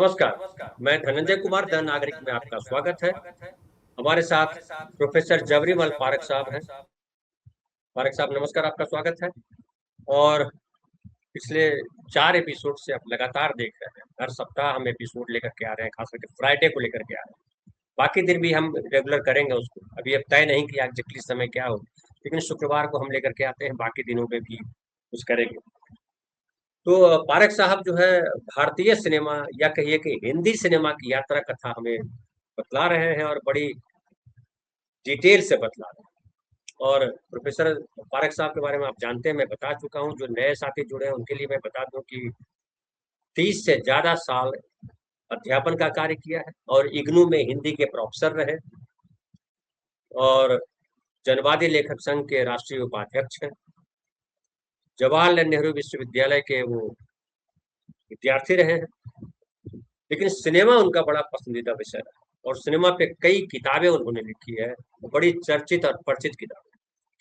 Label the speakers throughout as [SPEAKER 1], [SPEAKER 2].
[SPEAKER 1] नमस्कार, मैं धनंजय कुमार द नागरिक में आपका स्वागत है। हमारे साथ प्रोफेसर जबरीमल पारख साहब हैं। पारख साहब नमस्कार, आपका स्वागत है। और पिछले 4 एपिसोड से आप लगातार देख रहे हैं। हर सप्ताह हम एपिसोड लेकर के आ रहे हैं, खास करके फ्राइडे को लेकर के आ रहे हैं। बाकी दिन भी हम रेगुलर करेंगे उसको। अभी अब तय नहीं किया एग्जैक्टली समय क्या हो, लेकिन शुक्रवार को हम लेकर के आते हैं, बाकी दिनों में भी कुछ करेंगे। तो पारख साहब जो है भारतीय सिनेमा या कहिए कि हिंदी सिनेमा की यात्रा कथा हमें बतला रहे हैं और बड़ी डिटेल से बतला रहे हैं। और प्रोफेसर पारख साहब के बारे में आप जानते हैं, मैं बता चुका हूँ। जो नए साथी जुड़े हैं उनके लिए मैं बता दूं कि 30 से ज़्यादा साल अध्यापन का कार्य किया है और इग्नू में हिंदी के प्रोफेसर रहे और जनवादी लेखक संघ के राष्ट्रीय उपाध्यक्ष हैं। जवाहरलाल नेहरू विश्वविद्यालय के वो विद्यार्थी रहे हैं। लेकिन सिनेमा उनका बड़ा पसंदीदा विषय रहा और सिनेमा पे कई किताबें उन्होंने लिखी है। बड़ी चर्चित और परिचित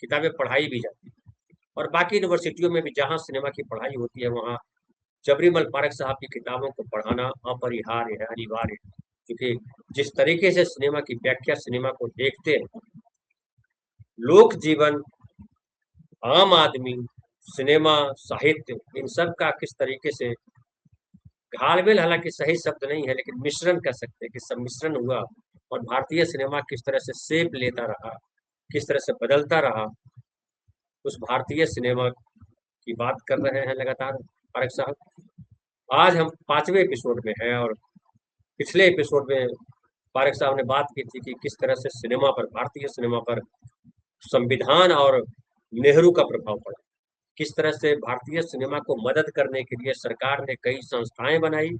[SPEAKER 1] किताबें पढ़ाई भी जाती है। और बाकी यूनिवर्सिटियों में भी जहाँ सिनेमा की पढ़ाई होती है, वहाँ जबरीमल पारख साहब की किताबों को पढ़ाना अपरिहार्य है, अनिवार्य है। क्योंकि जिस तरीके से सिनेमा की व्याख्या सिनेमा को देखते हैं, लोक जीवन, आम आदमी, सिनेमा, साहित्य, इन सब का किस तरीके से घालमेल, हालांकि सही शब्द नहीं है, लेकिन मिश्रण कह सकते हैं कि सम्मिश्रण हुआ और भारतीय सिनेमा किस तरह से शेप लेता रहा, किस तरह से बदलता रहा, उस भारतीय सिनेमा की बात कर रहे हैं लगातार पारख साहब। आज हम 5वें एपिसोड में हैं और पिछले एपिसोड में पारख साहब ने बात की थी कि किस तरह से सिनेमा पर, भारतीय सिनेमा पर संविधान और नेहरू का प्रभाव पड़ा। किस तरह से भारतीय सिनेमा को मदद करने के लिए सरकार ने कई संस्थाएं बनाई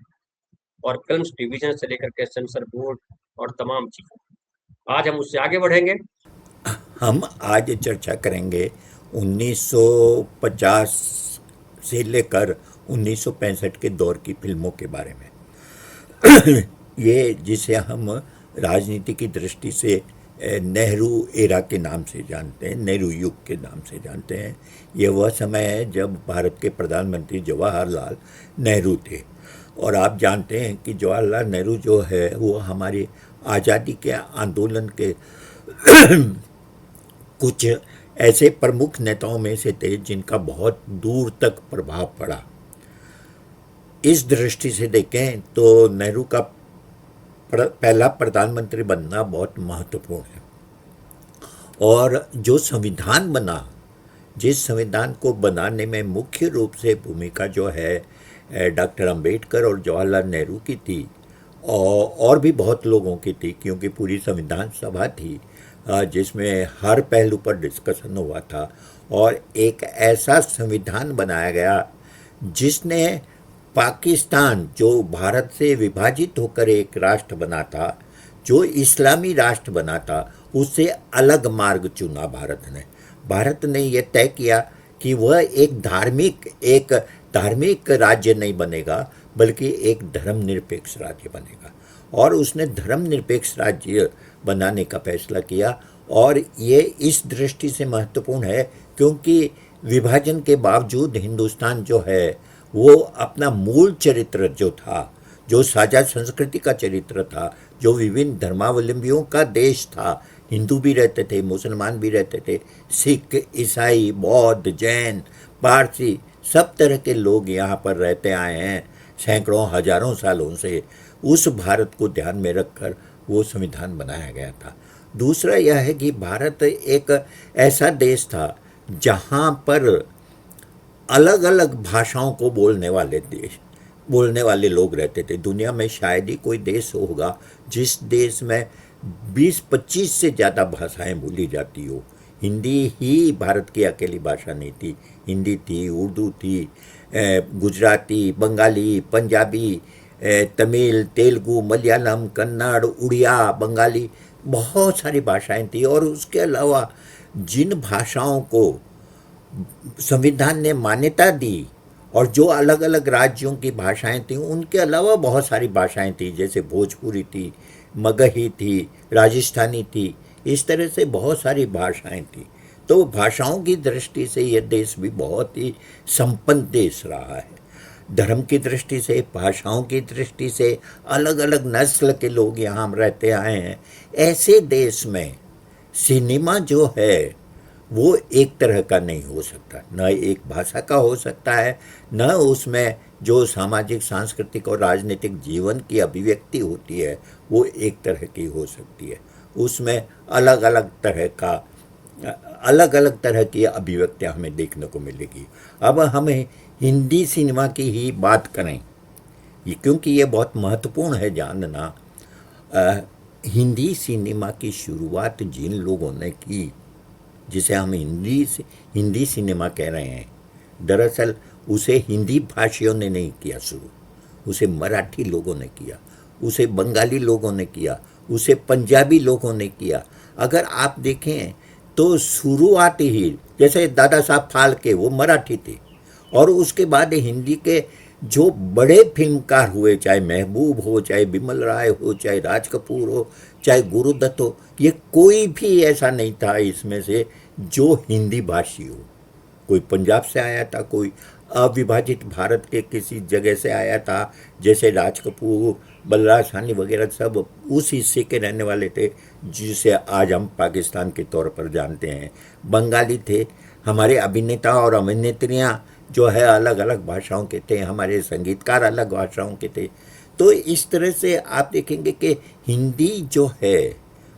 [SPEAKER 1] और फिल्म्स डिवीजन से लेकर के सेंसर बोर्ड और तमाम चीजें। आज हम उससे आगे बढ़ेंगे।
[SPEAKER 2] हम आज चर्चा करेंगे 1950 से लेकर 1965 के दौर की फिल्मों के बारे में। ये जिसे हम राजनीति की दृष्टि से नेहरू एरा के नाम से जानते हैं, नेहरू युग के नाम से जानते हैं। ये वह समय है जब भारत के प्रधानमंत्री जवाहरलाल नेहरू थे। और आप जानते हैं कि जवाहरलाल नेहरू जो है वो हमारी आज़ादी के आंदोलन के कुछ ऐसे प्रमुख नेताओं में से थे जिनका बहुत दूर तक प्रभाव पड़ा। इस दृष्टि से देखें तो नेहरू का पहला प्रधानमंत्री बनना बहुत महत्वपूर्ण है। और जो संविधान बना, जिस संविधान को बनाने में मुख्य रूप से भूमिका जो है डॉक्टर अंबेडकर और जवाहरलाल नेहरू की थी, और भी बहुत लोगों की थी, क्योंकि पूरी संविधान सभा थी जिसमें हर पहलू पर डिस्कशन हुआ था। और एक ऐसा संविधान बनाया गया जिसने पाकिस्तान, जो भारत से विभाजित होकर एक राष्ट्र बना था, जो इस्लामी राष्ट्र बना था, उससे अलग मार्ग चुना भारत ने यह तय किया कि वह एक धार्मिक राज्य नहीं बनेगा, बल्कि एक धर्मनिरपेक्ष राज्य बनेगा। और उसने धर्मनिरपेक्ष राज्य बनाने का फैसला किया। और ये इस दृष्टि से महत्वपूर्ण है क्योंकि विभाजन के बावजूद हिंदुस्तान जो है वो अपना मूल चरित्र जो था, जो साझा संस्कृति का चरित्र था, जो विभिन्न धर्मावलंबियों का देश था, हिंदू भी रहते थे, मुसलमान भी रहते थे, सिख, ईसाई, बौद्ध, जैन, पारसी, सब तरह के लोग यहाँ पर रहते आए हैं सैकड़ों हजारों सालों से। उस भारत को ध्यान में रखकर वो संविधान बनाया गया था। दूसरा यह है कि भारत एक ऐसा देश था जहाँ पर अलग अलग भाषाओं को बोलने वाले लोग रहते थे। दुनिया में शायद ही कोई देश होगा जिस देश में 20-25 से ज़्यादा भाषाएं बोली जाती हो। हिंदी ही भारत की अकेली भाषा नहीं थी। हिंदी थी, उर्दू थी, गुजराती, बंगाली, पंजाबी, तमिल, तेलुगु, मलयालम, कन्नड़, उड़िया, बंगाली, बहुत सारी भाषाएं थी। और उसके अलावा जिन भाषाओं को संविधान ने मान्यता दी और जो अलग अलग राज्यों की भाषाएं थीं, उनके अलावा बहुत सारी भाषाएं थी, जैसे भोजपुरी थी, मगही थी, राजस्थानी थी, इस तरह से बहुत सारी भाषाएं थी। तो भाषाओं की दृष्टि से यह देश भी बहुत ही संपन्न देश रहा है। धर्म की दृष्टि से, भाषाओं की दृष्टि से, अलग अलग नस्ल के लोग यहाँ हम रहते आए हैं। ऐसे देश में सिनेमा जो है वो एक तरह का नहीं हो सकता, न एक भाषा का हो सकता है, न उसमें जो सामाजिक, सांस्कृतिक और राजनीतिक जीवन की अभिव्यक्ति होती है वो एक तरह की हो सकती है। उसमें अलग अलग तरह का, अलग अलग तरह की अभिव्यक्तियाँ हमें देखने को मिलेगी। अब हमें हिंदी सिनेमा की ही बात करें, ये क्योंकि ये बहुत महत्वपूर्ण है जानना। अ, हिंदी सिनेमा की शुरुआत जिन लोगों ने की, जिसे हम हिंदी सिनेमा कह रहे हैं, दरअसल उसे हिंदी भाषियों ने नहीं किया शुरू, उसे मराठी लोगों ने किया, उसे बंगाली लोगों ने किया, उसे पंजाबी लोगों ने किया। अगर आप देखें तो शुरुआत ही, जैसे दादा साहब फाल्के वो मराठी थे, और उसके बाद हिंदी के जो बड़े फिल्मकार हुए, चाहे महबूब हो, चाहे बिमल राय हो, चाहे राज कपूर हो, चाहे गुरुदत्त हो, ये कोई भी ऐसा नहीं था इसमें से जो हिंदी भाषी हो। कोई पंजाब से आया था, कोई अविभाजित भारत के किसी जगह से आया था, जैसे राज कपूर, बलराज साहनी वगैरह सब उस हिस्से के रहने वाले थे जिसे आज हम पाकिस्तान के तौर पर जानते हैं। बंगाली थे, हमारे अभिनेता और अभिनेत्रियाँ जो है अलग अलग भाषाओं के थे, हमारे संगीतकार अलग भाषाओं के थे। तो इस तरह से आप देखेंगे कि हिंदी जो है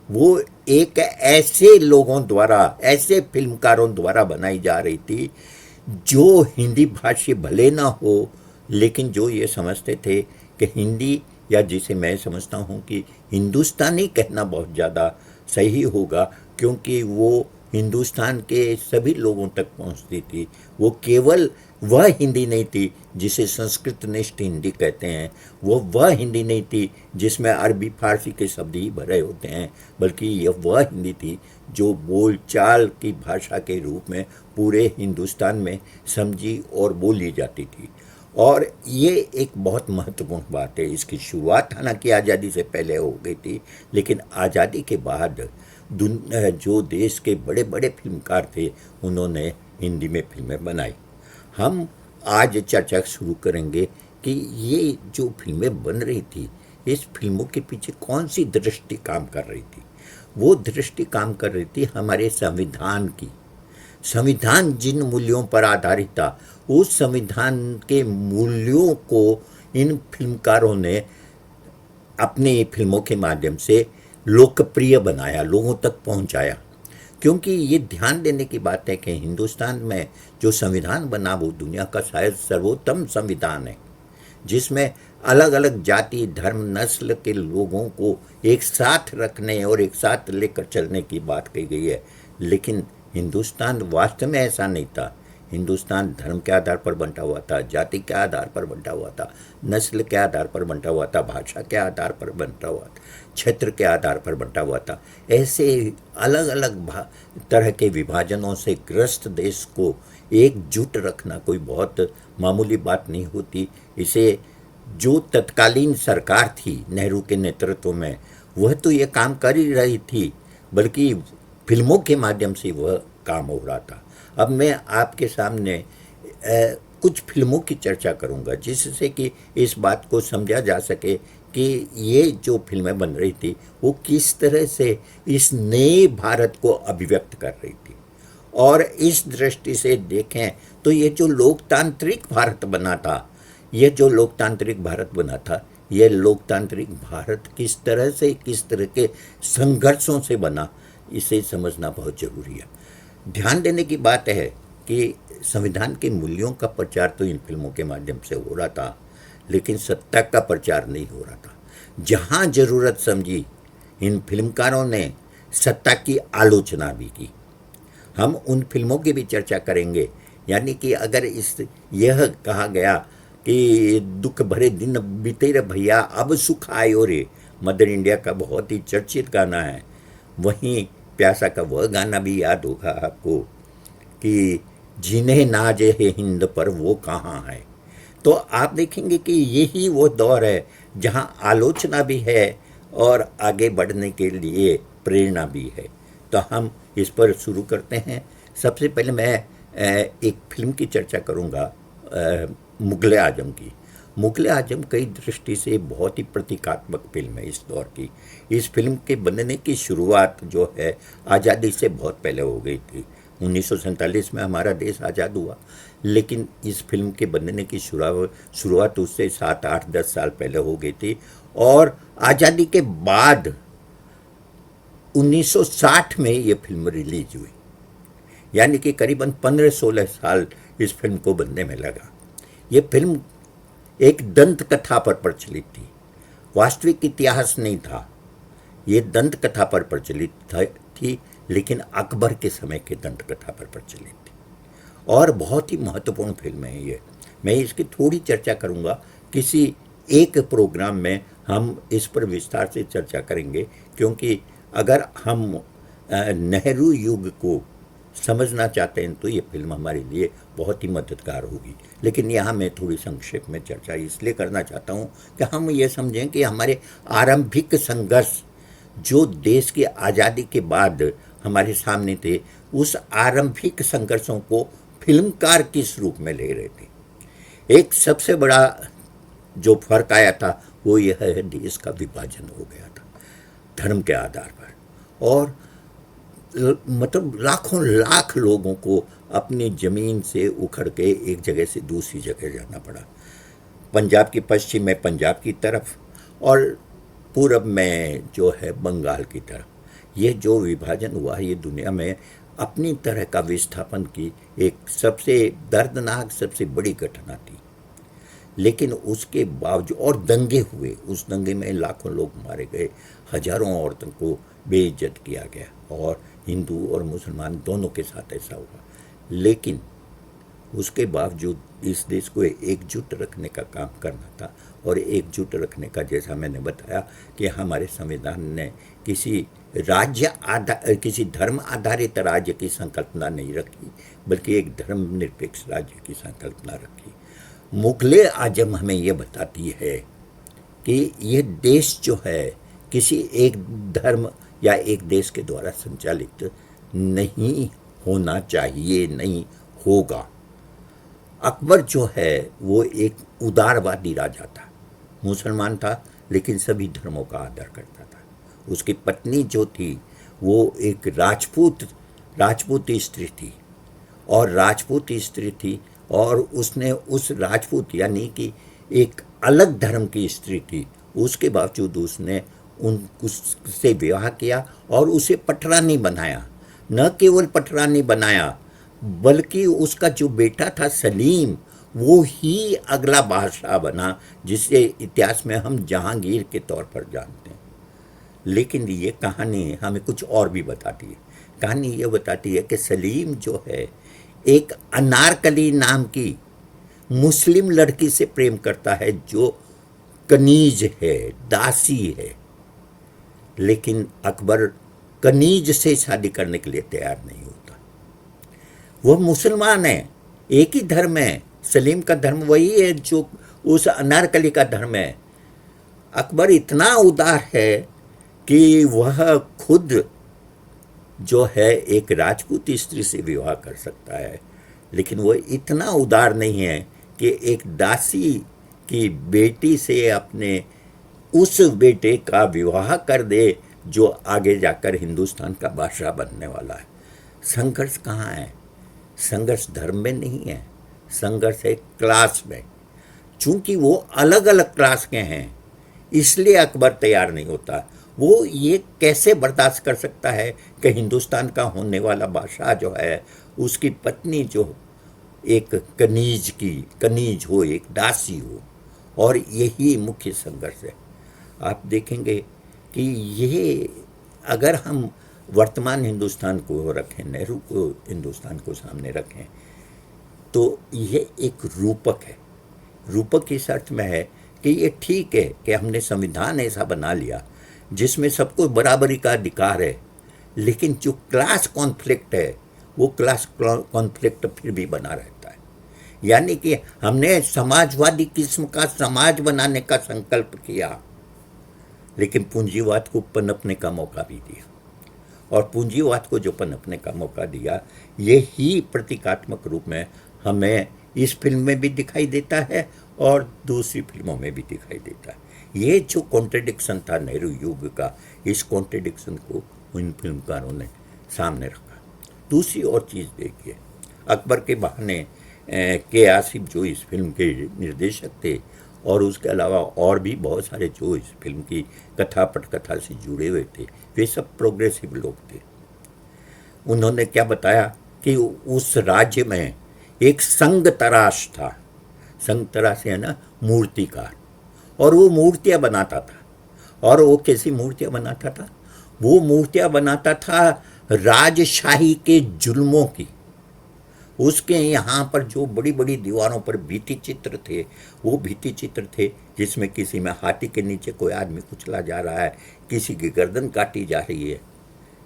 [SPEAKER 2] वो एक ऐसे लोगों द्वारा, ऐसे फिल्मकारों द्वारा बनाई जा रही थी जो हिंदी भाषी भले ना हो, लेकिन जो ये समझते थे कि हिंदी, या जिसे मैं समझता हूँ कि हिंदुस्तानी कहना बहुत ज़्यादा सही होगा, क्योंकि वो हिंदुस्तान के सभी लोगों तक पहुँचती थी। वो केवल वह हिंदी नहीं थी जिसे संस्कृतनिष्ठ हिंदी कहते हैं, वो वह हिंदी नहीं थी जिसमें अरबी फारसी के शब्द ही भरे होते हैं, बल्कि यह वह हिंदी थी जो बोलचाल की भाषा के रूप में पूरे हिंदुस्तान में समझी और बोली जाती थी। और ये एक बहुत महत्वपूर्ण बात है। इसकी शुरुआत हालांकि आज़ादी से पहले हो गई थी, लेकिन आज़ादी के बाद जो देश के बड़े बड़े फिल्मकार थे उन्होंने हिंदी में फिल्में बनाई। हम आज चर्चा शुरू करेंगे कि ये जो फिल्में बन रही थी, इस फिल्मों के पीछे कौन सी दृष्टि काम कर रही थी। वो दृष्टि काम कर रही थी हमारे संविधान की। संविधान जिन मूल्यों पर आधारित था, उस संविधान के मूल्यों को इन फिल्मकारों ने अपनी फिल्मों के माध्यम से लोकप्रिय बनाया, लोगों तक पहुंचाया। क्योंकि ये ध्यान देने की बात है कि हिंदुस्तान में जो संविधान बना वो दुनिया का शायद सर्वोत्तम संविधान है, जिसमें अलग अलग जाति, धर्म, नस्ल के लोगों को एक साथ रखने और एक साथ लेकर चलने की बात कही गई है। लेकिन हिंदुस्तान वास्तव में ऐसा नहीं था। हिंदुस्तान धर्म के आधार पर बंटा हुआ था, जाति के आधार पर बंटा हुआ था, नस्ल के आधार पर बंटा हुआ था, भाषा के आधार पर बंटा हुआ था, क्षेत्र के आधार पर बंटा हुआ था। ऐसे अलग अलग तरह के विभाजनों से ग्रस्त देश को एकजुट रखना कोई बहुत मामूली बात नहीं होती। इसे जो तत्कालीन सरकार थी नेहरू के नेतृत्व में, वह तो ये काम कर ही रही थी, बल्कि फिल्मों के माध्यम से वह काम हो रहा था। अब मैं आपके सामने कुछ फिल्मों की चर्चा करूंगा जिससे कि इस बात को समझा जा सके कि ये जो फिल्में बन रही थी वो किस तरह से इस नए भारत को अभिव्यक्त कर रही थी। और इस दृष्टि से देखें तो ये जो लोकतांत्रिक भारत बना था, ये जो लोकतांत्रिक भारत बना था, ये लोकतांत्रिक भारत किस तरह से, किस तरह के संघर्षों से बना, इसे समझना बहुत जरूरी है। ध्यान देने की बात है कि संविधान के मूल्यों का प्रचार तो इन फिल्मों के माध्यम से हो रहा था, लेकिन सत्ता का प्रचार नहीं हो रहा था। जहाँ जरूरत समझी, इन फिल्मकारों ने सत्ता की आलोचना भी की। हम उन फिल्मों की भी चर्चा करेंगे। यानी कि अगर यह कहा गया कि दुख भरे दिन बीते रे भैया अब सुख आयो रे, मदर इंडिया का बहुत ही चर्चित गाना है, वहीं प्यासा का वह गाना भी याद होगा आपको कि जिन्हें नाज है हिंद पर वो कहाँ है। तो आप देखेंगे कि यही वो दौर है जहाँ आलोचना भी है और आगे बढ़ने के लिए प्रेरणा भी है। तो हम इस पर शुरू करते हैं। सबसे पहले मैं एक फिल्म की चर्चा करूँगा, मुगल आजम की। मुगल आजम कई दृष्टि से बहुत ही प्रतीकात्मक फिल्म है इस दौर की। इस फिल्म के बनने की शुरुआत जो है आज़ादी से बहुत पहले हो गई थी। 1947 में हमारा देश आज़ाद हुआ, लेकिन इस फिल्म के बनने की शुरुआत उससे 7, 8, 10 साल पहले हो गई थी। और आज़ादी के बाद 1960 में ये फिल्म रिलीज हुई, यानी कि करीबन 15-16 साल इस फिल्म को बनने में लगा। ये फिल्म एक दंत कथा पर प्रचलित थी, वास्तविक इतिहास नहीं था। ये दंत कथा पर प्रचलित थी, लेकिन अकबर के समय के दंत कथा पर प्रचलित थी। और बहुत ही महत्वपूर्ण फिल्म है ये। मैं इसकी थोड़ी चर्चा करूँगा, किसी एक प्रोग्राम में हम इस पर विस्तार से चर्चा करेंगे, क्योंकि अगर हम नेहरू युग को समझना चाहते हैं तो ये फिल्म हमारे लिए बहुत ही मददगार होगी। लेकिन यहाँ मैं थोड़ी संक्षेप में चर्चा इसलिए करना चाहता हूँ कि हम ये समझें कि हमारे आरंभिक संघर्ष जो देश की आज़ादी के बाद हमारे सामने थे, उस आरंभिक संघर्षों को फिल्मकार किस रूप में ले रहे थे। एक सबसे बड़ा जो फर्क आया था वो यह है, देश का विभाजन हो गया था धर्म के आधार पर। और मतलब लाखों लाख लोगों को अपनी ज़मीन से उखड़ के एक जगह से दूसरी जगह जाना पड़ा। पंजाब की पश्चिम में पंजाब की तरफ और पूरब में जो है बंगाल की तरफ। ये जो विभाजन हुआ ये दुनिया में अपनी तरह का विस्थापन की एक सबसे दर्दनाक, सबसे बड़ी घटना थी। लेकिन उसके बावजूद, और दंगे हुए, उस दंगे में लाखों लोग मारे गए, हजारों औरतों को बेइज्जत किया गया, और हिंदू और मुसलमान दोनों के साथ ऐसा हुआ। लेकिन उसके बावजूद इस देश को एकजुट रखने का काम करना था। और एकजुट रखने का, जैसा मैंने बताया कि हमारे संविधान ने किसी किसी धर्म आधारित राज्य की संकल्पना नहीं रखी, बल्कि एक धर्मनिरपेक्ष राज्य की संकल्पना रखी। मुगल आजम हमें यह बताती है कि यह देश जो है किसी एक धर्म या एक देश के द्वारा संचालित नहीं होना चाहिए, नहीं होगा। अकबर जो है वो एक उदारवादी राजा था, मुसलमान था, लेकिन सभी धर्मों का आदर करता था। उसकी पत्नी जो थी वो एक राजपूत स्त्री थी, और राजपूत स्त्री थी, और उसने उस राजपूत यानी कि एक अलग धर्म की स्त्री थी, उसके बावजूद उसने उससे विवाह किया और उसे पटरानी बनाया। न केवल पटरानी बनाया, बल्कि उसका जो बेटा था सलीम, वो ही अगला बादशाह बना, जिसे इतिहास में हम जहांगीर के तौर पर जानते हैं। लेकिन ये कहानी हमें कुछ और भी बताती है। कहानी ये बताती है कि सलीम जो है एक अनारकली नाम की मुस्लिम लड़की से प्रेम करता है, जो कनीज है, दासी है। लेकिन अकबर कनीज से शादी करने के लिए तैयार नहीं होता। वह मुसलमान है, एक ही धर्म है, सलीम का धर्म वही है जो उस अनारकली का धर्म है। अकबर इतना उदार है कि वह खुद जो है एक राजपूत स्त्री से विवाह कर सकता है, लेकिन वह इतना उदार नहीं है कि एक दासी की बेटी से अपने उस बेटे का विवाह कर दे जो आगे जाकर हिंदुस्तान का बादशाह बनने वाला है। संघर्ष कहाँ है? संघर्ष धर्म में नहीं है, संघर्ष है क्लास में। चूंकि वो अलग अलग क्लास के हैं, इसलिए अकबर तैयार नहीं होता। वो ये कैसे बर्दाश्त कर सकता है कि हिंदुस्तान का होने वाला बादशाह जो है, उसकी पत्नी जो एक कनीज हो, एक दासी हो। और यही मुख्य संघर्ष है। आप देखेंगे कि ये अगर हम वर्तमान हिंदुस्तान को रखें, नेहरू को हिंदुस्तान को सामने रखें, तो ये एक रूपक है। रूपक इस अर्थ में है कि ये ठीक है कि हमने संविधान ऐसा बना लिया जिसमें सबको बराबरी का अधिकार है, लेकिन जो क्लास कॉन्फ्लिक्ट है वो क्लास कॉन्फ्लिक्ट फिर भी बना रहता है। यानी कि हमने समाजवादी किस्म का समाज बनाने का संकल्प किया, लेकिन पूंजीवाद को पनपने का मौका भी दिया। और पूंजीवाद को जो पनपने का मौका दिया, यही प्रतीकात्मक रूप में हमें इस फिल्म में भी दिखाई देता है और दूसरी फिल्मों में भी दिखाई देता है। ये जो कॉन्ट्रडिक्शन था नेहरू युग का, इस कॉन्ट्रडिक्शन को इन फिल्मकारों ने सामने रखा। दूसरी और चीज़ देखिए, अकबर के बहाने के आसिफ जो इस फिल्म के निर्देशक थे, और उसके अलावा और भी बहुत सारे जो इस फिल्म की कथा पटकथा से जुड़े हुए थे, वे सब प्रोग्रेसिव लोग थे। उन्होंने क्या बताया कि उस राज्य में एक संग तराश था। संग तराश है ना, मूर्तिकार, और वो मूर्तियाँ बनाता था। और वो कैसी मूर्तियाँ बनाता था? वो मूर्तियाँ बनाता था राजशाही के जुल्मों की। उसके यहाँ पर जो बड़ी बड़ी दीवारों पर भित्ति चित्र थे, वो भित्ति चित्र थे जिसमें किसी में हाथी के नीचे कोई आदमी कुचला जा रहा है, किसी की गर्दन काटी जा रही है।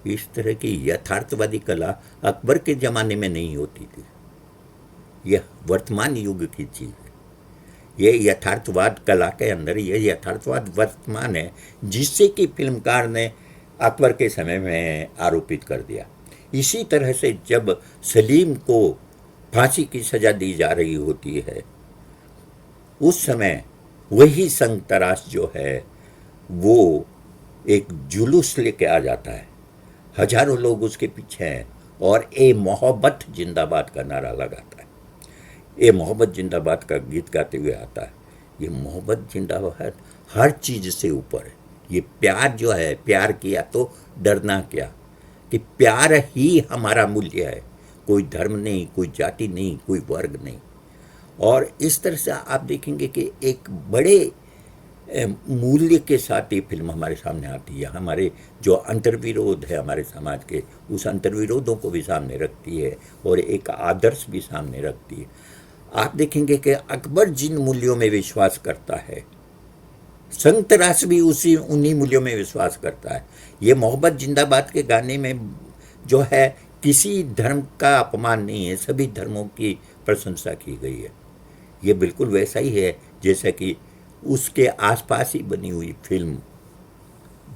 [SPEAKER 2] इस तरह की यथार्थवादी कला अकबर के ज़माने में नहीं होती थी। यह वर्तमान युग की चीज़ है। ये यथार्थवाद कला के अंदर, ये यथार्थवाद वर्तमान है, जिससे कि फिल्मकार ने अकबर के समय में आरोपित कर दिया। इसी तरह से जब सलीम को फांसी की सज़ा दी जा रही होती है, उस समय वही संग तराश जो है वो एक जुलूस लेके आ जाता है। हजारों लोग उसके पीछे हैं और ए मोहब्बत जिंदाबाद का नारा लगाता है। ये मोहब्बत जिंदाबाद का गीत गाते हुए आता है। ये मोहब्बत जिंदाबाद हर चीज़ से ऊपर है। ये प्यार जो है, प्यार किया तो डरना क्या, कि प्यार ही हमारा मूल्य है। कोई धर्म नहीं, कोई जाति नहीं, कोई वर्ग नहीं। और इस तरह से आप देखेंगे कि एक बड़े मूल्य के साथ ये फिल्म हमारे सामने आती है। हमारे जो अंतर्विरोध है हमारे समाज के, उस अंतर्विरोधों को भी सामने रखती है और एक आदर्श भी सामने रखती है। आप देखेंगे कि अकबर जिन मूल्यों में विश्वास करता है, संग तराश भी उन्हीं मूल्यों में विश्वास करता है। ये मोहब्बत जिंदाबाद के गाने में जो है किसी धर्म का अपमान नहीं है, सभी धर्मों की प्रशंसा की गई है। ये बिल्कुल वैसा ही है जैसा कि उसके आसपास ही बनी हुई फिल्म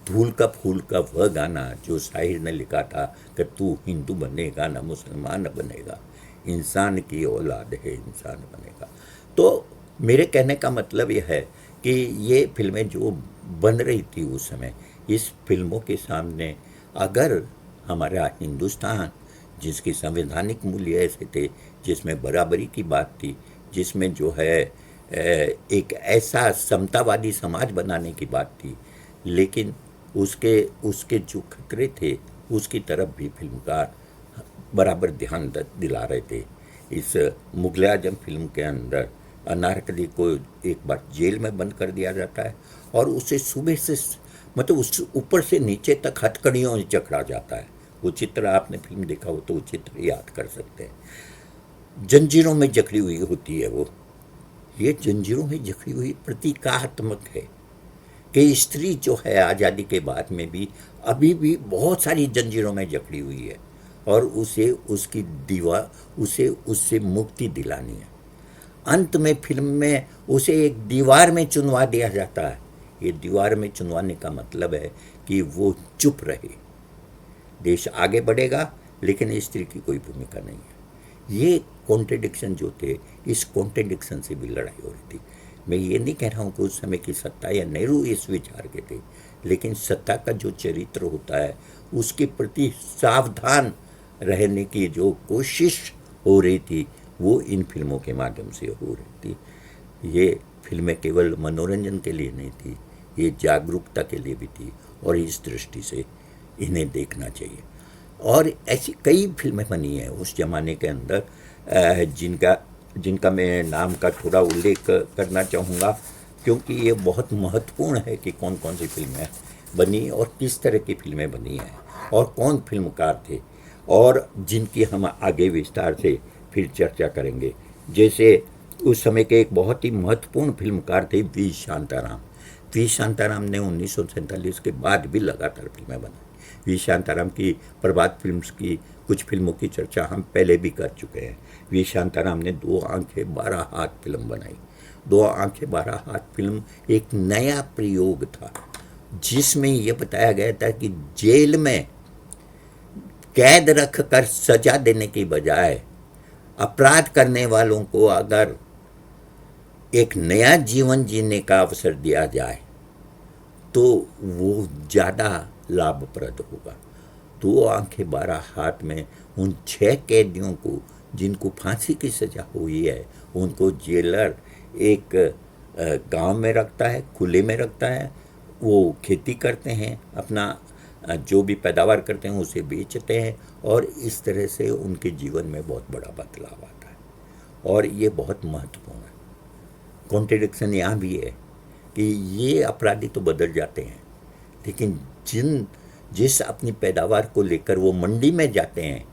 [SPEAKER 2] धूल का फूल का वह गाना जो शाहिर ने लिखा था कि तू हिंदू बनेगा ना मुसलमान बनेगा, इंसान की औलाद है इंसान बनेगा। तो मेरे कहने का मतलब यह है कि ये फिल्में जो बन रही थी उस समय, इस फिल्मों के सामने अगर हमारा हिंदुस्तान, जिसकी संवैधानिक मूल्य ऐसे थे, जिसमें बराबरी की बात थी, जिसमें जो है एक ऐसा समतावादी समाज बनाने की बात थी, लेकिन उसके उसके जो खतरे थे उसकी तरफ भी फिल्मकार बराबर ध्यान दिला रहे थे। इस मुग़ल आज़म फिल्म के अंदर अनारकली को एक बार जेल में बंद कर दिया जाता है और उसे सुबह से मतलब उस ऊपर से नीचे तक हथकड़ियों से जकड़ा जाता है। वो चित्र आपने फिल्म देखा हो तो वो चित्र याद कर सकते हैं। जंजीरों में जकड़ी हुई होती है वो। ये जंजीरों में जकड़ी हुई प्रतीकात्मक है कि स्त्री जो है आज़ादी के बाद में भी अभी भी बहुत सारी जंजीरों में जकड़ी हुई है और उसे उसकी दीवार उसे उससे मुक्ति दिलानी है। अंत में फिल्म में उसे एक दीवार में चुनवा दिया जाता है। ये दीवार में चुनवाने का मतलब है कि वो चुप रहे। देश आगे बढ़ेगा लेकिन स्त्री की कोई भूमिका नहीं है। ये कॉन्ट्रडिक्शन जो थे, इस कॉन्ट्रडिक्शन से भी लड़ाई हो रही थी। मैं ये नहीं कह रहा हूँ कि उस समय की सत्ता या नेहरू इस विचार के थे, लेकिन सत्ता का जो चरित्र होता है उसके प्रति सावधान रहने की जो कोशिश हो रही थी वो इन फिल्मों के माध्यम से हो रही थी। ये फिल्में केवल मनोरंजन के लिए नहीं थी, ये जागरूकता के लिए भी थी और इस दृष्टि से इन्हें देखना चाहिए। और ऐसी कई फिल्में बनी हैं उस ज़माने के अंदर जिनका मैं नाम का थोड़ा उल्लेख करना चाहूँगा, क्योंकि ये बहुत महत्वपूर्ण है कि कौन कौन सी फिल्में बनी और किस तरह की फिल्में बनी हैं और कौन फिल्मकार थे, और जिनकी हम आगे विस्तार से फिर चर्चा करेंगे। जैसे उस समय के एक बहुत ही महत्वपूर्ण फिल्मकार थे वी शांताराम। वी शांताराम ने 1947 के बाद भी लगातार फिल्में बनाई। वी शांताराम की प्रभात फिल्म्स की कुछ फिल्मों की चर्चा हम पहले भी कर चुके हैं। वी शांताराम ने 2 आंखें 12 हाथ फिल्म बनाई। 2 आंखें 12 हाथ फिल्म एक नया प्रयोग था जिसमें यह बताया गया था कि जेल में कैद रख कर सजा देने की बजाय अपराध करने वालों को अगर एक नया जीवन जीने का अवसर दिया जाए तो वो ज़्यादा लाभप्रद होगा। दो आंखें 12 हाथ में उन 6 कैदियों को जिनको फांसी की सज़ा हुई है, उनको जेलर एक गांव में रखता है, खुले में रखता है। वो खेती करते हैं, अपना जो भी पैदावार करते हैं उसे बेचते हैं, और इस तरह से उनके जीवन में बहुत बड़ा बदलाव आता है। और ये बहुत महत्वपूर्ण है। कॉन्ट्रडिक्शन यहाँ भी है कि ये अपराधी तो बदल जाते हैं, लेकिन जिस अपनी पैदावार को लेकर वो मंडी में जाते हैं,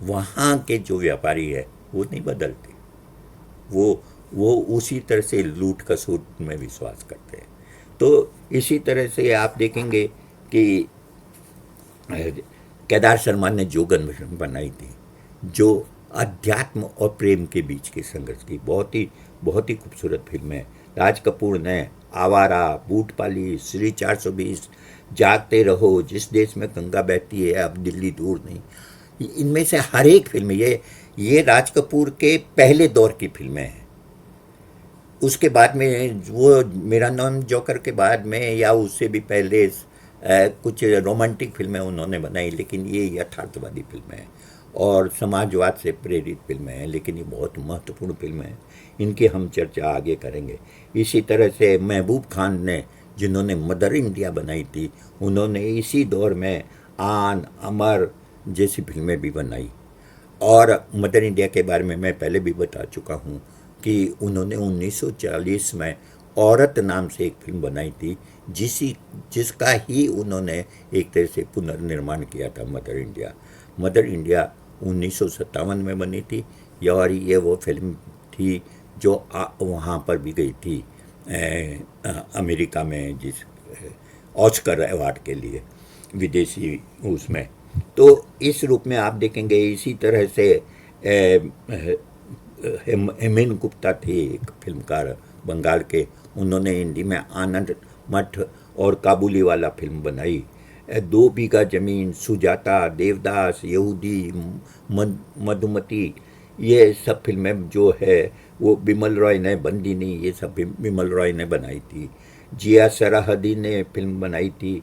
[SPEAKER 2] वहाँ के जो व्यापारी है वो नहीं बदलते। वो उसी तरह से लूट खसूट में विश्वास करते हैं। तो इसी तरह से आप देखेंगे कि केदार शर्मा ने जोगन फिल्म बनाई थी, जो अध्यात्म और प्रेम के बीच के संघर्ष की बहुत ही खूबसूरत फिल्म है। राज कपूर ने आवारा, बूट पाली, श्री 420, जागते रहो, जिस देश में गंगा बहती है अब दिल्ली दूर नहीं, इनमें से हर एक फिल्म, ये राज कपूर के पहले दौर की फिल्में हैं। उसके बाद में वो मेरा नाम जोकर के बाद में या उससे भी पहले कुछ रोमांटिक फिल्में उन्होंने बनाई, लेकिन ये यथार्थवादी फिल्में हैं और समाजवाद से प्रेरित फिल्में हैं, लेकिन ये बहुत महत्वपूर्ण फिल्में हैं। इनकी हम चर्चा आगे करेंगे। इसी तरह से महबूब खान ने, जिन्होंने मदर इंडिया बनाई थी, उन्होंने इसी दौर में आन, अमर जैसी फिल्में भी बनाई। और मदर इंडिया के बारे में मैं पहले भी बता चुका हूँ कि उन्होंने 1940 में औरत नाम से एक फिल्म बनाई थी, जिसका ही उन्होंने एक तरह से पुनर्निर्माण किया था। मदर इंडिया 1957 में बनी थी, और ये वो फिल्म थी जो वहाँ पर भी गई थी अमेरिका में, जिस ऑस्कर अवार्ड के लिए विदेशी उसमें। तो इस रूप में आप देखेंगे। इसी तरह से हेमेन गुप्ता थे, एक फिल्मकार बंगाल के, उन्होंने हिंदी में आनंद मठ और काबुली वाला फिल्म बनाई। 2 बीघा जमीन, सुजाता, देवदास, यहूदी, मधुमती, ये सब फिल्में जो है वो बिमल रॉय ने, बंदी नहीं, ये सब बिमल रॉय ने बनाई थी। जिया सरहदी ने फिल्म बनाई थी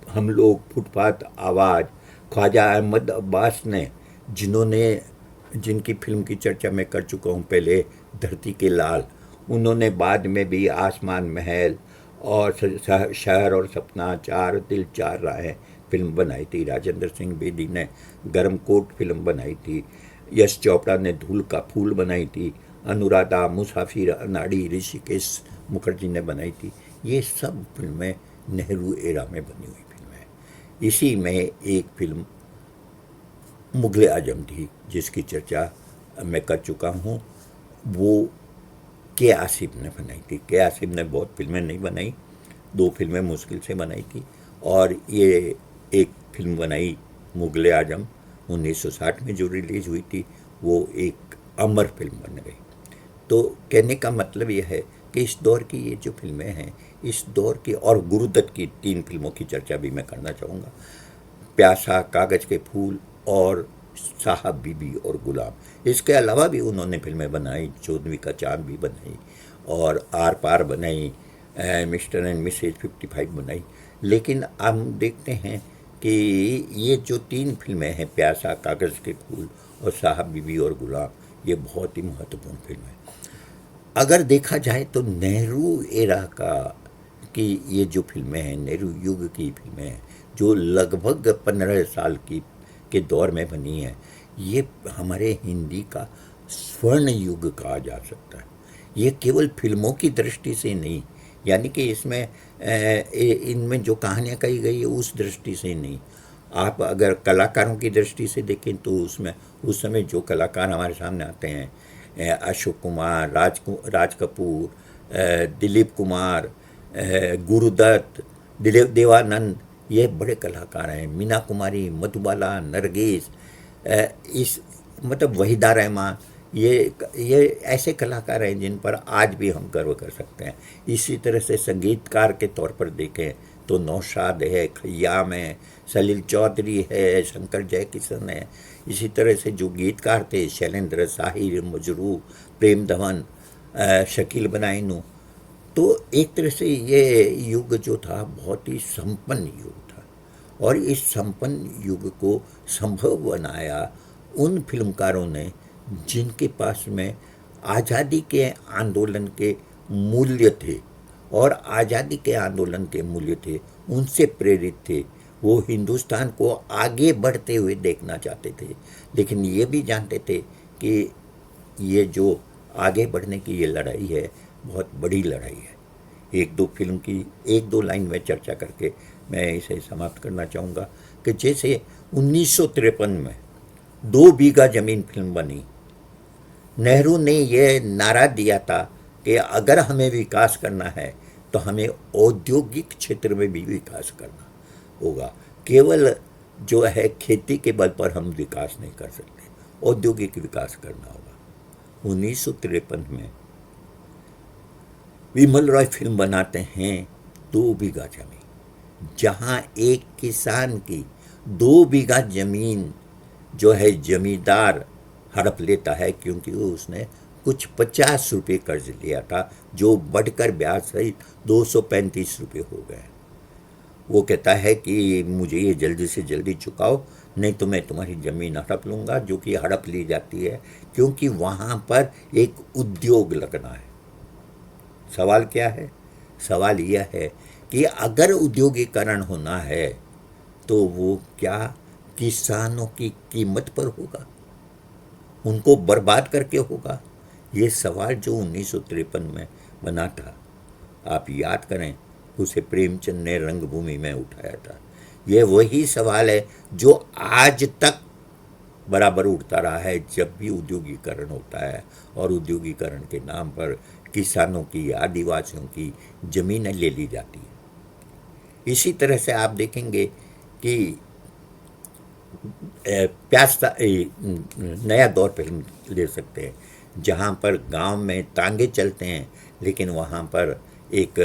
[SPEAKER 2] हम लोग, फुटपाथ, आवाज़। ख्वाजा अहमद अब्बास ने, जिनकी फिल्म की चर्चा मैं कर चुका हूँ पहले, धरती के लाल, उन्होंने बाद में भी आसमान महल और शहर और सपना, 4 दिल 4 राहें फिल्म बनाई थी। राजेंद्र सिंह बेदी ने गर्म कोट फिल्म बनाई थी। यश चोपड़ा ने धूल का फूल बनाई थी। अनुराधा, मुसाफिर, अनाड़ी, ऋषिकेश मुखर्जी ने बनाई थी। ये सब फिल्में नेहरू एरा में बनी हुई फिल्में हैं। इसी में एक फिल्म मुगले आजम थी, जिसकी चर्चा मैं कर चुका हूँ। वो के आसिफ ने बनाई थी। के आसिफ ने बहुत फिल्में नहीं बनाई, 2 फिल्में मुश्किल से बनाई थी, और ये एक फिल्म बनाई मुगले आजम 1960 में जो रिलीज हुई थी, वो एक अमर फिल्म बन गई। तो कहने का मतलब यह है कि इस दौर की ये जो फिल्में हैं, इस दौर की, और गुरुदत्त की 3 फिल्मों की चर्चा भी मैं करना चाहूँगा, प्यासा, कागज़ के फूल और साहब, बीबी और गुलाम। इसके अलावा भी उन्होंने फिल्में बनाई, 14वीं का चांद भी बनाई, और आर पार बनाई, मिस्टर एंड मिसेज 55 बनाई। लेकिन हम देखते हैं कि ये जो 3 फिल्में हैं, प्यासा, कागज़ के फूल और साहब, बीबी और गुलाम, ये बहुत ही महत्वपूर्ण फिल्म है। अगर देखा जाए तो नेहरू एरा की ये जो फिल्में हैं, नेहरू युग की फिल्में हैं, जो लगभग 15 साल के दौर में बनी है, ये हमारे हिंदी का स्वर्ण युग कहा जा सकता है। ये केवल फिल्मों की दृष्टि से नहीं, यानी कि इसमें इनमें जो कहानियाँ कही गई है उस दृष्टि से नहीं। आप अगर कलाकारों की दृष्टि से देखें तो उसमें उस समय जो कलाकार हमारे सामने आते हैं, अशोक कुमार, राज कपूर, दिलीप कुमार, गुरुदत्त, देवानंद, ये बड़े कलाकार हैं। मीना कुमारी, मधुबाला, नरगिस, इस मतलब वहीदा रहमान, ये ऐसे कलाकार हैं जिन पर आज भी हम गर्व कर सकते हैं। इसी तरह से संगीतकार के तौर पर देखें तो नौशाद है, खय्याम है, सलील चौधरी है, शंकर जयकिशन है। इसी तरह से जो गीतकार थे, शैलेंद्र, साहिर, मजरू, प्रेम धवन, शकील बनाइनू। तो एक तरह से ये युग जो था बहुत ही संपन्न युग था, और इस संपन्न युग को संभव बनाया उन फिल्मकारों ने जिनके पास में आज़ादी के आंदोलन के मूल्य थे, और आज़ादी के आंदोलन के मूल्य थे उनसे प्रेरित थे। वो हिंदुस्तान को आगे बढ़ते हुए देखना चाहते थे, लेकिन ये भी जानते थे कि ये जो आगे बढ़ने की ये लड़ाई है बहुत बड़ी लड़ाई है। एक दो फिल्म की एक दो लाइन में चर्चा करके मैं इसे समाप्त करना चाहूँगा कि जैसे 1953 में 2 बीघा ज़मीन फिल्म बनी। नेहरू ने यह नारा दिया था कि अगर हमें विकास करना है तो हमें औद्योगिक क्षेत्र में भी विकास करना होगा। केवल जो है खेती के बल पर हम विकास नहीं कर सकते, औद्योगिक विकास करना होगा। 1953 में विमल रॉय फिल्म बनाते हैं 2 बीघा जमीन, जहां एक किसान की 2 बीघा जमीन जो है जमींदार हड़प लेता है, क्योंकि उसने कुछ 50 रुपये कर्ज लिया था जो बढ़कर ब्याज सहित 235 रुपये हो गए। वो कहता है कि मुझे ये जल्दी से जल्दी चुकाओ, नहीं तो मैं तुम्हारी ज़मीन हड़प लूँगा, जो कि हड़प ली जाती है क्योंकि वहाँ पर एक उद्योग लगना है। सवाल क्या है? सवाल यह है कि अगर उद्योगीकरण होना है तो वो क्या किसानों की कीमत पर होगा, उनको बर्बाद करके होगा? ये सवाल जो 1953 में बना था, आप याद करें, उसे प्रेमचंद ने रंगभूमि में उठाया था। ये वही सवाल है जो आज तक बराबर उठता रहा है जब भी उद्योगीकरण होता है और उद्योगीकरण के नाम पर किसानों की, आदिवासियों की ज़मीनें ले ली जाती हैं। इसी तरह से आप देखेंगे कि नया दौर फिल्म ले सकते हैं, जहाँ पर गांव में तांगे चलते हैं, लेकिन वहाँ पर एक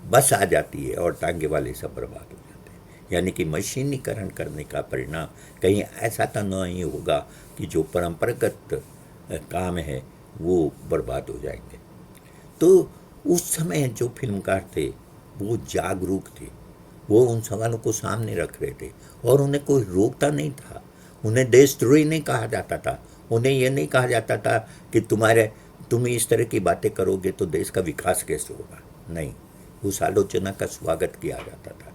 [SPEAKER 2] बस आ जाती है और टांगे वाले सब बर्बाद हो जाते हैं। यानी कि मशीनीकरण करने का परिणाम कहीं ऐसा तो नहीं होगा कि जो परंपरागत काम है वो बर्बाद हो जाएंगे। तो उस समय जो फिल्मकार थे वो जागरूक थे, वो उन सवालों को सामने रख रहे थे और उन्हें कोई रोकता नहीं था। उन्हें देशद्रोही नहीं कहा जाता था, उन्हें यह नहीं कहा जाता था कि तुम इस तरह की बातें करोगे तो देश का विकास कैसे होगा। नहीं, उस आलोचना का स्वागत किया जाता था,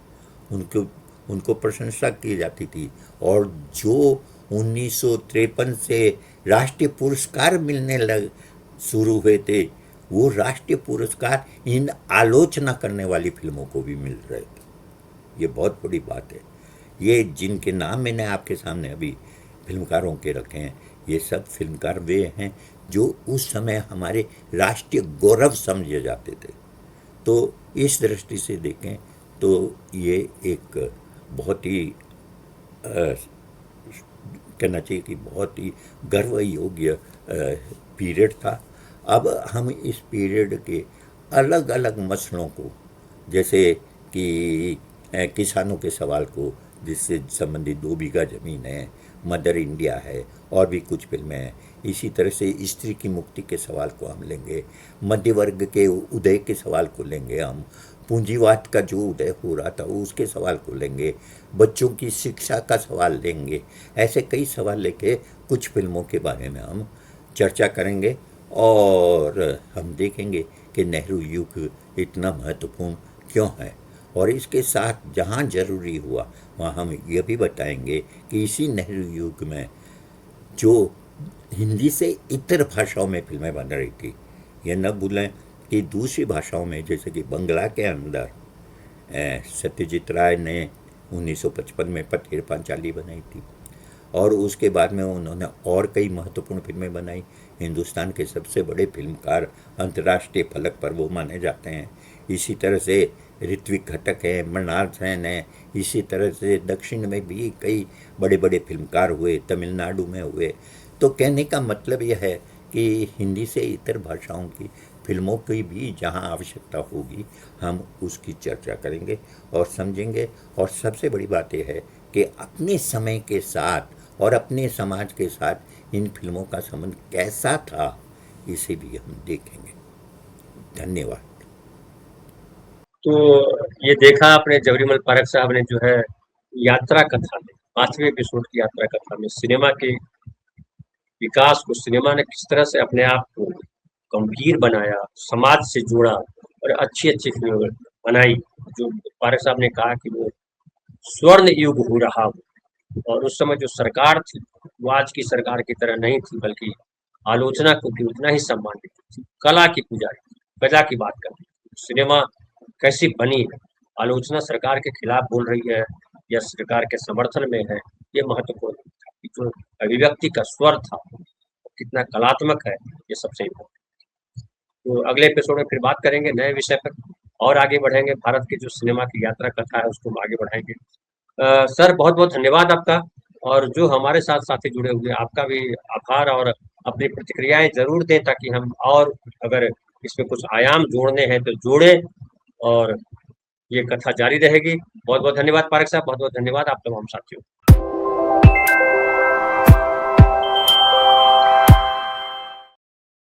[SPEAKER 2] उनको प्रशंसा की जाती थी। और जो 1953 से राष्ट्रीय पुरस्कार मिलने लग शुरू हुए थे, वो राष्ट्रीय पुरस्कार इन आलोचना करने वाली फिल्मों को भी मिल रहे थे। ये बहुत बड़ी बात है। ये जिनके नाम मैंने आपके सामने अभी फिल्मकारों के रखे हैं, ये सब फिल्मकार वे हैं जो उस समय हमारे राष्ट्रीय गौरव समझे जाते थे। तो इस दृष्टि से देखें तो ये एक बहुत ही कहना चाहिए कि बहुत ही गर्व योग्य पीरियड था। अब हम इस पीरियड के अलग अलग मसलों को, जैसे कि किसानों के सवाल को जिससे संबंधित 2 बीघा ज़मीन है, मदर इंडिया है, और भी कुछ फिल्में हैं। इसी तरह से स्त्री की मुक्ति के सवाल को हम लेंगे, मध्य वर्ग के उदय के सवाल को लेंगे हम, पूंजीवाद का जो उदय हो रहा था उसके सवाल को लेंगे, बच्चों की शिक्षा का सवाल लेंगे। ऐसे कई सवाल लेके कुछ फिल्मों के बारे में हम चर्चा करेंगे और हम देखेंगे कि नेहरू युग इतना महत्वपूर्ण क्यों है। और इसके साथ जहाँ ज़रूरी हुआ वहाँ हम ये भी बताएंगे कि इसी नेहरू युग में जो हिंदी से इतर भाषाओं में फिल्में बन रही थी, ये न भूलें कि दूसरी भाषाओं में, जैसे कि बंगला के अंदर सत्यजीत राय ने 1955 में पथेर पांचाली बनाई थी, और उसके बाद में उन्होंने और कई महत्वपूर्ण फिल्में बनाई। हिंदुस्तान के सबसे बड़े फिल्मकार अंतर्राष्ट्रीय फलक पर वो माने जाते हैं। इसी तरह से ऋत्विक घटक है, मृणाल सेन है। इसी तरह से दक्षिण में भी कई बड़े बड़े फिल्मकार हुए, तमिलनाडु में हुए। तो कहने का मतलब यह है कि हिंदी से इतर भाषाओं की फिल्मों की भी जहाँ आवश्यकता होगी हम उसकी चर्चा करेंगे और समझेंगे। और सबसे बड़ी बात यह है कि अपने समय के साथ और अपने समाज के साथ इन फिल्मों का संबंध कैसा था, इसे भी हम देखेंगे। धन्यवाद।
[SPEAKER 1] तो ये देखा आपने जबरीमल पारक साहब ने जो है यात्रा कथा में, 5वें एपिसोड की यात्रा कथा में सिनेमा के विकास को, सिनेमा ने किस तरह से अपने आप को गंभीर बनाया, समाज से जोड़ा और अच्छी-अच्छी फ़िल्में बनाई। जो पारक साहब ने कहा कि वो स्वर्ण युग हो रहा हो, और उस समय जो सरकार थी, वो आज की सरकार की तरह नहीं थी, बल्कि आलोचना को भी उतना ही सम्मान देती थी। कला की पुजारी थी, कला की बात करती थी। सिनेमा कैसी बनी है, आलोचना सरकार के खिलाफ बोल रही है या सरकार के समर्थन में है, ये महत्वपूर्ण नहीं था। कि जो अभिव्यक्ति का स्वर था, कितना कलात्मक है, ये सबसे इम्पोर्टेंट। तो अगले एपिसोड में फिर बात करेंगे नए विषय पर और आगे बढ़ेंगे। भारत की जो सिनेमा की यात्रा कथा है उसको हम आगे बढ़ाएंगे। सर, बहुत बहुत धन्यवाद आपका, और जो हमारे साथ साथी जुड़े हुए हैं, आपका भी आभार, और अपनी प्रतिक्रियाएं जरूर दें ताकि हम और अगर इसमें कुछ आयाम जोड़ने हैं तो जोड़ें, और ये कथा जारी रहेगी। बहुत बहुत धन्यवाद पारक साहब, बहुत बहुत धन्यवाद आप तमाम साथियों।